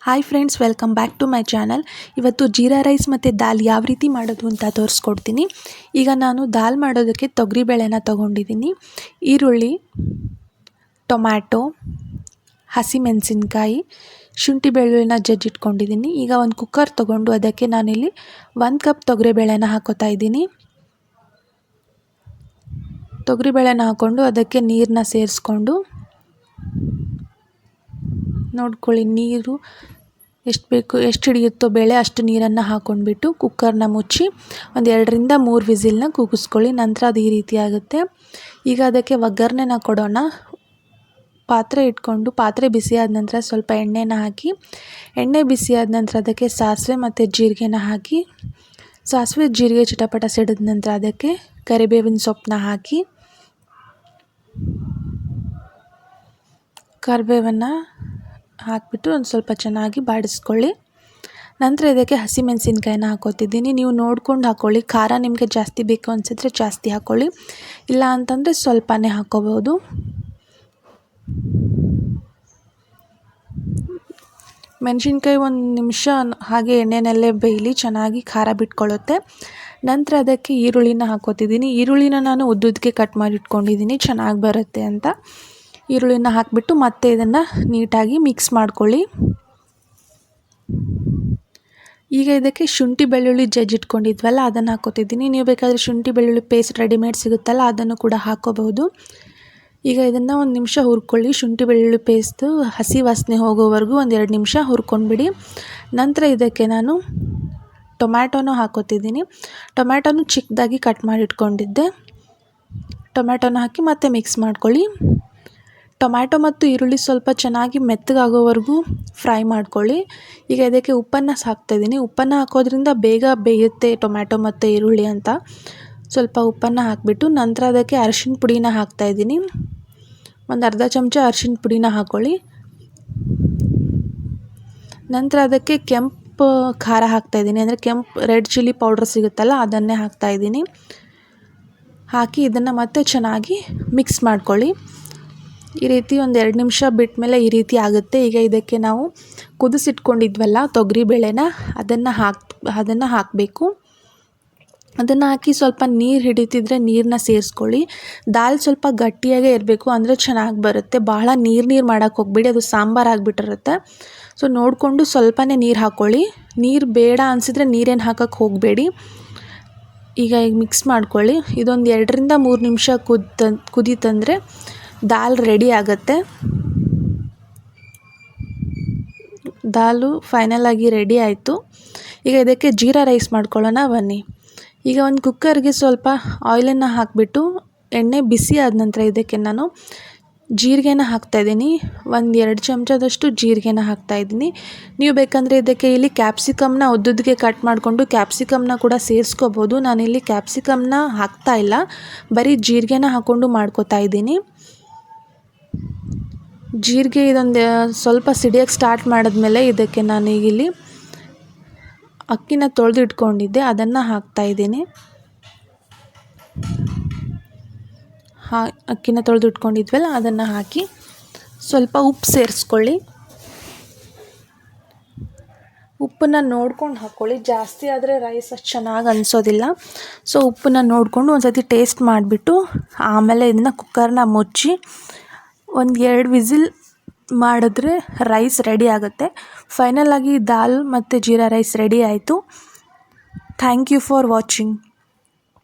Hi friends, welcome back to my channel. ಇವತ್ತು jeera rice ಮತ್ತು ದಾಲ್ ಯಾವ ರೀತಿ ಮಾಡೋದು ಅಂತ ತೋರಿಸ್ಕೊಡ್ತೀನಿ. ಈಗ ನಾನು ದಾಲ್ ಮಾಡೋದಕ್ಕೆ ತೊಗರಿಬೇಳೆನ ತೊಗೊಂಡಿದ್ದೀನಿ. ಈರುಳ್ಳಿ, ಟೊಮ್ಯಾಟೊ, ಹಸಿಮೆಣಸಿನ್ಕಾಯಿ, ಶುಂಠಿ ಬೆಳ್ಳುಳ್ಳಿನ ಜಜ್ಜಿಟ್ಕೊಂಡಿದ್ದೀನಿ. ಈಗ ಒಂದು ಕುಕ್ಕರ್ ತೊಗೊಂಡು ಅದಕ್ಕೆ ನಾನಿಲ್ಲಿ 1 ಕಪ್ ತೊಗರಿಬೇಳೆನ ಹಾಕೋತಾ ಇದ್ದೀನಿ. ತೊಗರಿಬೇಳೆನ ಹಾಕ್ಕೊಂಡು ಅದಕ್ಕೆ ನೀರನ್ನ ಸೇರಿಸ್ಕೊಂಡು ನೋಡ್ಕೊಳ್ಳಿ, ನೀರು ಎಷ್ಟು ಬೇಕು, ಎಷ್ಟು ಹಿಡಿಯುತ್ತೋ ಬೇಳೆ ಅಷ್ಟು ನೀರನ್ನು ಹಾಕ್ಕೊಂಡ್ಬಿಟ್ಟು ಕುಕ್ಕರ್ನ ಮುಚ್ಚಿ ಒಂದು 2ರಿಂದ 3 ವಿಸಿಲ್ನ ಕೂಗಿಸ್ಕೊಳ್ಳಿ. ನಂತರ ಅದು ಈ ರೀತಿ ಆಗುತ್ತೆ. ಈಗ ಅದಕ್ಕೆ ಒಗ್ಗರಣೆನ ಕೊಡೋಣ. ಪಾತ್ರೆ ಇಟ್ಕೊಂಡು ಪಾತ್ರೆ ಬಿಸಿಯಾದ ನಂತರ ಸ್ವಲ್ಪ ಎಣ್ಣೆನ ಹಾಕಿ, ಎಣ್ಣೆ ಬಿಸಿಯಾದ ನಂತರ ಅದಕ್ಕೆ ಸಾಸಿವೆ ಮತ್ತು ಜೀರಿಗೆನ ಹಾಕಿ, ಸಾಸಿವೆ ಜೀರಿಗೆ ಚಿಟಪಟ ಸಿಡಿದ ನಂತರ ಅದಕ್ಕೆ ಕರಿಬೇವಿನ ಸೊಪ್ಪನ್ನ ಹಾಕಿ, ಕರಿಬೇವನ್ನು ಹಾಕಿಬಿಟ್ಟು ಒಂದು ಸ್ವಲ್ಪ ಚೆನ್ನಾಗಿ ಬಾಡಿಸ್ಕೊಳ್ಳಿ. ನಂತರ ಇದಕ್ಕೆ ಹಸಿಮೆಣಸಿನ್ಕಾಯಿನ ಹಾಕೋತಿದ್ದೀನಿ. ನೀವು ನೋಡ್ಕೊಂಡು ಹಾಕ್ಕೊಳ್ಳಿ. ಖಾರ ನಿಮಗೆ ಜಾಸ್ತಿ ಬೇಕು ಅನಿಸಿದ್ರೆ ಜಾಸ್ತಿ ಹಾಕ್ಕೊಳ್ಳಿ, ಇಲ್ಲ ಅಂತಂದರೆ ಸ್ವಲ್ಪನೇ ಹಾಕ್ಕೋಬೋದು. ಮೆಣಸಿನ್ಕಾಯಿ 1 ನಿಮಿಷ ಹಾಗೆ ಎಣ್ಣೆನಲ್ಲೇ ಬೇಯಲಿ, ಚೆನ್ನಾಗಿ ಖಾರ ಬಿಟ್ಕೊಳ್ಳುತ್ತೆ. ನಂತರ ಅದಕ್ಕೆ ಈರುಳ್ಳಿನ ಹಾಕೋತಿದ್ದೀನಿ. ಈರುಳ್ಳಿನ ನಾನು ಉದ್ದುದ್ದಕ್ಕೆ ಕಟ್ ಮಾಡಿ ಇಟ್ಕೊಂಡಿದ್ದೀನಿ, ಚೆನ್ನಾಗಿ ಬರುತ್ತೆ ಅಂತ. ಈರುಳ್ಳಿನ ಹಾಕಿಬಿಟ್ಟು ಮತ್ತೆ ಇದನ್ನು ನೀಟಾಗಿ ಮಿಕ್ಸ್ ಮಾಡ್ಕೊಳ್ಳಿ. ಈಗ ಇದಕ್ಕೆ ಶುಂಠಿ ಬೆಳ್ಳುಳ್ಳಿ ಜಜ್ಜಿಟ್ಕೊಂಡಿದ್ವಲ್ಲ ಅದನ್ನು ಹಾಕೋತಿದ್ದೀನಿ. ನೀವು ಬೇಕಾದರೆ ಶುಂಠಿ ಬೆಳ್ಳುಳ್ಳಿ ಪೇಸ್ಟ್ ರೆಡಿಮೇಡ್ ಸಿಗುತ್ತಲ್ಲ ಅದನ್ನು ಕೂಡ ಹಾಕೋಬಹುದು. ಈಗ ಇದನ್ನು 1 ನಿಮಿಷ ಹುರ್ಕೊಳ್ಳಿ. ಶುಂಠಿ ಬೆಳ್ಳುಳ್ಳಿ ಪೇಸ್ಟು ಹಸಿ ವಾಸನೆ ಹೋಗೋವರೆಗೂ 1-2 ನಿಮಿಷ ಹುರ್ಕೊಂಡ್ಬಿಡಿ. ನಂತರ ಇದಕ್ಕೆ ನಾನು ಟೊಮ್ಯಾಟೊನೂ ಹಾಕೋತಿದ್ದೀನಿ. ಟೊಮ್ಯಾಟೊನೂ ಚಿಕ್ಕದಾಗಿ ಕಟ್ ಮಾಡಿ ಇಟ್ಕೊಂಡಿದ್ದೆ. ಟೊಮ್ಯಾಟೊನ ಹಾಕಿ ಮತ್ತೆ ಮಿಕ್ಸ್ ಮಾಡ್ಕೊಳ್ಳಿ. ಟೊಮ್ಯಾಟೊ ಮತ್ತು ಈರುಳ್ಳಿ ಸ್ವಲ್ಪ ಚೆನ್ನಾಗಿ ಮೆತ್ತಗಾಗೋವರೆಗೂ ಫ್ರೈ ಮಾಡ್ಕೊಳ್ಳಿ. ಈಗ ಇದಕ್ಕೆ ಉಪ್ಪನ್ನು ಹಾಕ್ತಾಯಿದ್ದೀನಿ. ಉಪ್ಪನ್ನು ಹಾಕೋದ್ರಿಂದ ಬೇಗ ಬೇಯುತ್ತೆ ಟೊಮ್ಯಾಟೊ ಮತ್ತು ಈರುಳ್ಳಿ ಅಂತ. ಸ್ವಲ್ಪ ಉಪ್ಪನ್ನು ಹಾಕಿಬಿಟ್ಟು ನಂತರ ಅದಕ್ಕೆ ಅರಿಶಿನ ಪುಡಿನ ಹಾಕ್ತಾಯಿದ್ದೀನಿ. ಒಂದು ಅರ್ಧ ಚಮಚ ಅರಿಶಿನ ಪುಡಿನ ಹಾಕ್ಕೊಳ್ಳಿ. ನಂತರ ಅದಕ್ಕೆ ಕೆಂಪು ಖಾರ ಹಾಕ್ತಾಯಿದ್ದೀನಿ, ಅಂದರೆ ಕೆಂಪು ರೆಡ್ ಚಿಲ್ಲಿ ಪೌಡ್ರ್ ಸಿಗುತ್ತಲ್ಲ ಅದನ್ನೇ ಹಾಕ್ತಾಯಿದ್ದೀನಿ. ಹಾಕಿ ಇದನ್ನು ಮತ್ತೆ ಚೆನ್ನಾಗಿ ಮಿಕ್ಸ್ ಮಾಡ್ಕೊಳ್ಳಿ. ಈ ರೀತಿ 1-2 ನಿಮಿಷ ಬಿಟ್ಟ ಮೇಲೆ ಈ ರೀತಿ ಆಗುತ್ತೆ. ಈಗ ಇದಕ್ಕೆ ನಾವು ಕುದಿಸಿಟ್ಕೊಂಡಿದ್ವಲ್ಲ ತೊಗರಿಬೇಳೆನ ಅದನ್ನು ಹಾಕಬೇಕು. ಅದನ್ನು ಹಾಕಿ ಸ್ವಲ್ಪ ನೀರು ಹಿಡಿತಿದ್ರೆ ನೀರನ್ನ ಸೇರಿಸ್ಕೊಳ್ಳಿ. ದಾಲ್ ಸ್ವಲ್ಪ ಗಟ್ಟಿಯಾಗೇ ಇರಬೇಕು, ಅಂದರೆ ಚೆನ್ನಾಗಿ ಬರುತ್ತೆ. ಭಾಳ ನೀರು ಮಾಡೋಕ್ಕೆ ಹೋಗಬೇಡಿ, ಅದು ಸಾಂಬಾರು ಆಗಿಬಿಟ್ಟಿರುತ್ತೆ. ಸೊ ನೋಡಿಕೊಂಡು ಸ್ವಲ್ಪನೇ ನೀರು ಹಾಕ್ಕೊಳ್ಳಿ. ನೀರು ಬೇಡ ಅನಿಸಿದ್ರೆ ನೀರೇನು ಹಾಕೋಕ್ಕೆ ಹೋಗಬೇಡಿ. ಈಗ ಮಿಕ್ಸ್ ಮಾಡ್ಕೊಳ್ಳಿ. ಇದೊಂದು 2ರಿಂದ 3 ನಿಮಿಷ ಕುದೀತಂದರೆ ದಾಲ್ ರೆಡಿ ಆಗುತ್ತೆ. ದಾಲು ಫೈನಲ್ ಆಗಿ ರೆಡಿ ಆಯಿತು. ಈಗ ಇದಕ್ಕೆ ಜೀರಾ ರೈಸ್ ಮಾಡ್ಕೊಳ್ಳೋಣ ಬನ್ನಿ. ಈಗ ಒಂದು ಕುಕ್ಕರ್ಗೆ ಸ್ವಲ್ಪ ಆಯಿಲನ್ನು ಹಾಕಿಬಿಟ್ಟು ಎಣ್ಣೆ ಬಿಸಿ ಆದ ನಂತರ ಇದಕ್ಕೆ ನಾನು ಜೀರಿಗೆನ ಹಾಕ್ತಾಯಿದ್ದೀನಿ. 1-2 ಚಮಚದಷ್ಟು ಜೀರಿಗೆನ ಹಾಕ್ತಾಯಿದ್ದೀನಿ. ನೀವು ಬೇಕಂದರೆ ಇದಕ್ಕೆ ಇಲ್ಲಿ ಕ್ಯಾಪ್ಸಿಕಮ್ನ ಉದ್ದುದ್ದಕ್ಕೆ ಕಟ್ ಮಾಡಿಕೊಂಡು ಕ್ಯಾಪ್ಸಿಕಮ್ನ ಕೂಡ ಸೇರಿಸ್ಕೋಬೋದು. ನಾನಿಲ್ಲಿ ಕ್ಯಾಪ್ಸಿಕಮ್ನ ಹಾಕ್ತಾಯಿಲ್ಲ, ಬರೀ ಜೀರಿಗೆನ ಹಾಕ್ಕೊಂಡು ಮಾಡ್ಕೋತಾ ಇದ್ದೀನಿ. ಜೀರಿಗೆ ಇದೊಂದು ಸ್ವಲ್ಪ ಸಿಡಿಯೋಕ್ಕೆ ಸ್ಟಾರ್ಟ್ ಮಾಡಿದ್ಮೇಲೆ ಇದಕ್ಕೆ ನಾನೀಗಿಲ್ಲಿ ಅಕ್ಕಿನ ತೊಳೆದು ಇಟ್ಕೊಂಡಿದ್ದೆ ಅದನ್ನು ಹಾಕ್ತಾಯಿದ್ದೀನಿ. ಅಕ್ಕಿನ ತೊಳೆದು ಇಟ್ಕೊಂಡಿದ್ವಲ್ಲ ಅದನ್ನು ಹಾಕಿ ಸ್ವಲ್ಪ ಉಪ್ಪು ಸೇರಿಸ್ಕೊಳ್ಳಿ. ಉಪ್ಪನ್ನು ನೋಡ್ಕೊಂಡು ಹಾಕ್ಕೊಳ್ಳಿ, ಜಾಸ್ತಿ ಆದರೆ ರೈಸ್ ಅಷ್ಟು ಚೆನ್ನಾಗಿ ಅನಿಸೋದಿಲ್ಲ. ಸೊ ಉಪ್ಪನ್ನು ನೋಡಿಕೊಂಡು ಒಂದು ಸರ್ತಿ ಟೇಸ್ಟ್ ಮಾಡಿಬಿಟ್ಟು ಆಮೇಲೆ ಇದನ್ನು ಕುಕ್ಕರ್ನ ಮುಚ್ಚಿ 1-2 ವಿಸಿಲ್ ಮಾಡಿದ್ರೆ ರೈಸ್ ರೆಡಿ ಆಗುತ್ತೆ. ಫೈನಲ್ ಆಗಿ ದಾಲ್ ಮತ್ತು ಜೀರಾ ರೈಸ್ ರೆಡಿ ಆಯಿತು. Thank you for watching.